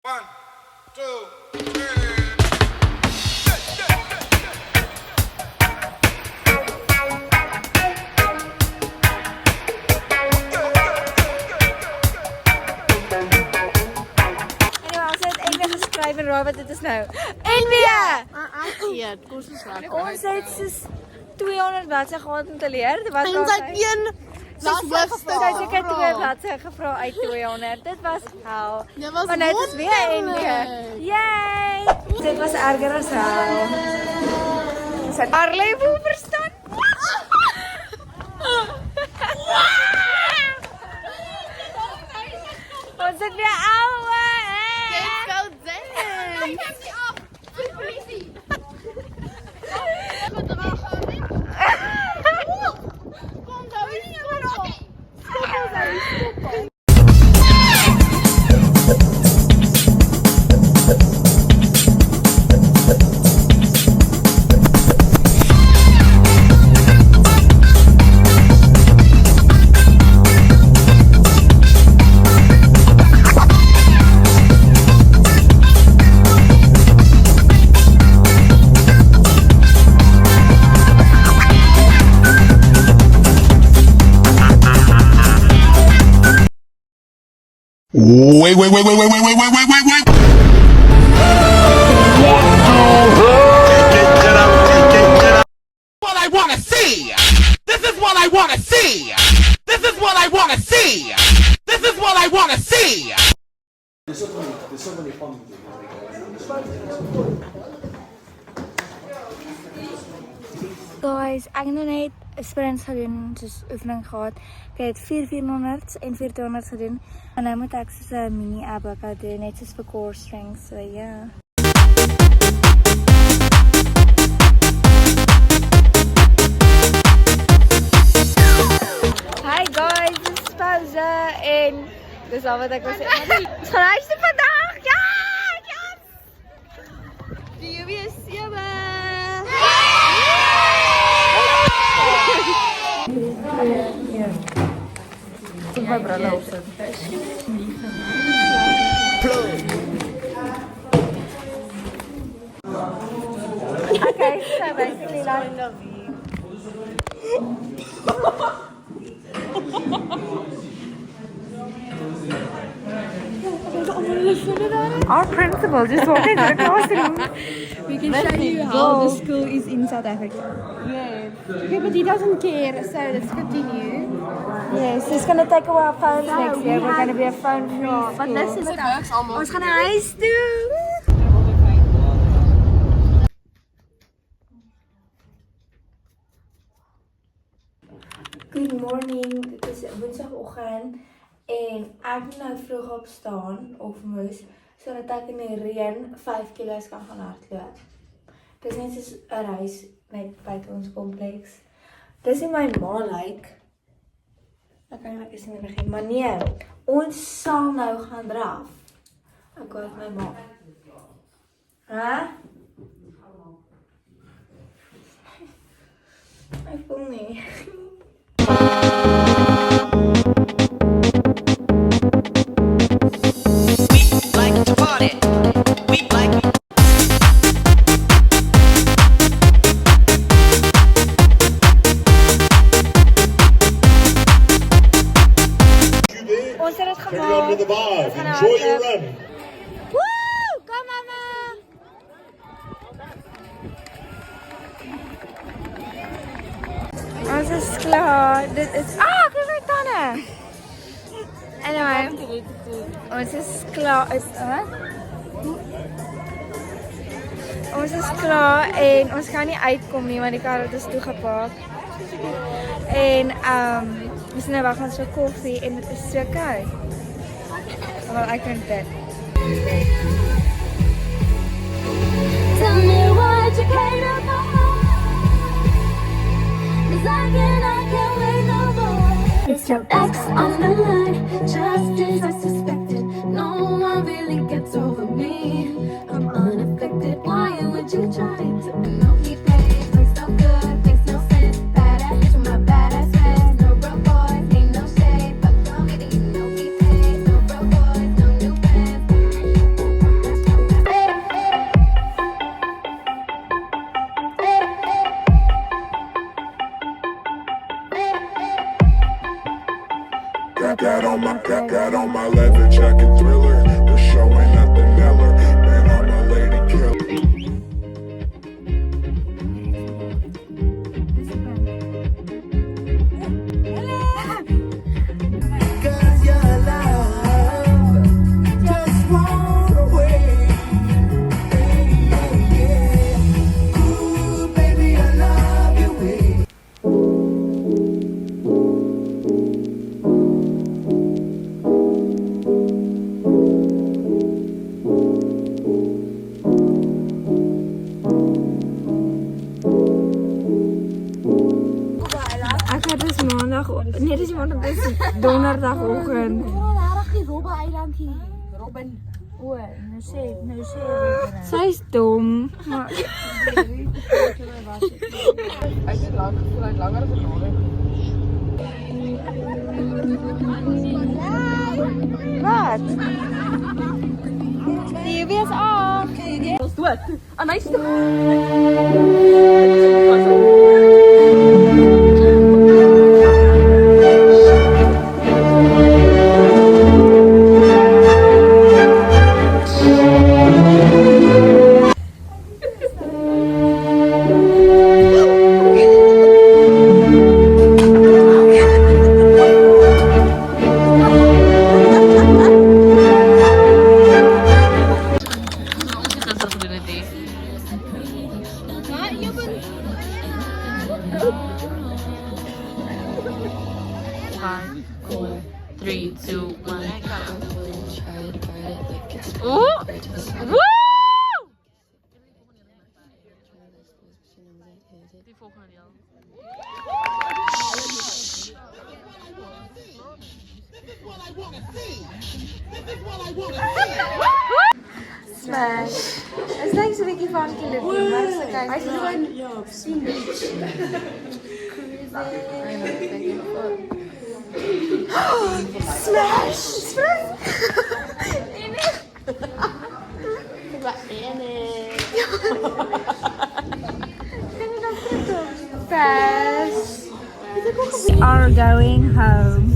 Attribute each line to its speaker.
Speaker 1: One, two, three.
Speaker 2: Geskryf en raai wat dit is nou. NB!
Speaker 3: Eet, kos is lekker.
Speaker 2: Ons het soos 200 bladsye gehad om te leer. Dit was
Speaker 3: En sy het een
Speaker 2: Sy het seker 2 bladsye gevra uit 200. Dit was hel.
Speaker 3: Dit was
Speaker 2: Maar nou is weer NB. Yay! Dit was erger as hel. Sy het Arley wil verstaan. Ons het weer ouwe.
Speaker 4: Wait. What I wanna see! This is what I wanna see! This is what I wanna see! This is what I wanna see!
Speaker 5: There's so many fun things.
Speaker 2: Guys, ek het nou net 'n sprint gedoen, soos oefening gehad. Ek het 400 en 400 gedoen. En nou moet ek soos 'n mini abacus doen, net soos vir core strength, so ja. Hi guys, dis pauze en dis al wat ek wil sê. Ons gaan huis toe vandag. Ja! Yes! Die UB7. Tot my brille opsit. Okay, so basically like our principal just walked into the classroom.
Speaker 6: We can show you how the school is in South Africa.
Speaker 2: Yes.
Speaker 6: Okay, but he doesn't care, so let's continue.
Speaker 2: Yes, it's gonna take away our phones next year. We're gonna be a phone-free school.
Speaker 6: But this is
Speaker 2: Ons gaan na huis toe. Good morning. Dit is Woensdagoggend en ek moet nou vroeg opstaan of moes sodat ek in die reën 5 kilos kan gaan hardloop. Dis net soos 'n reis net buite ons kompleks. Dis nie my ma lyk. Ek kan net sien begin, maar nee, ons sal nou gaan draf. Ek hoor my ma. Hæ? Ek voel nie.
Speaker 7: Like to party. We like
Speaker 2: Ons het dit gemaak.
Speaker 4: Everyone with the vibe, enjoy your run.
Speaker 2: Woo! Kom mama. Ons is klaar. Dit is kyk my tande. Anyway. Ons is klaar. Ons is klaar en ons gaan nie uitkom nie want die kar het ons toegepak. En ons nou wag ons vir koffie en dit is so koud. Wel ek dink dit.
Speaker 8: Tell me what you came up for. 'Cause I can't wait no more. It's your ex on the line, just as I suspected. No one really gets over me. I'm unaffected. Why would you try to know me, babe? Things no good, things no sense. Badass bitch with my badass friends. No broke boys, ain't no shade. But come here, you know me, babe. No broke boys, no new friends.
Speaker 9: Got on my leather jacket thriller. The show ain't nothing Neller. Man, I'm a lady killer.
Speaker 7: Cause your love just won't away. Ooh, baby, I love your way.
Speaker 6: Ek het dus maandag, nee dis nie maandag, dis donderdagoggend. Sy's dom, maar wat? Die wees af. Ons dood. En hy's
Speaker 3: Five, 4, 3, 2, 1. Oh! Woo! Die volgende deel.
Speaker 6: smash. Is niks 'n bietjie van kilometers, maar is okay. Hy's gewoon smash. Pass. Are going home.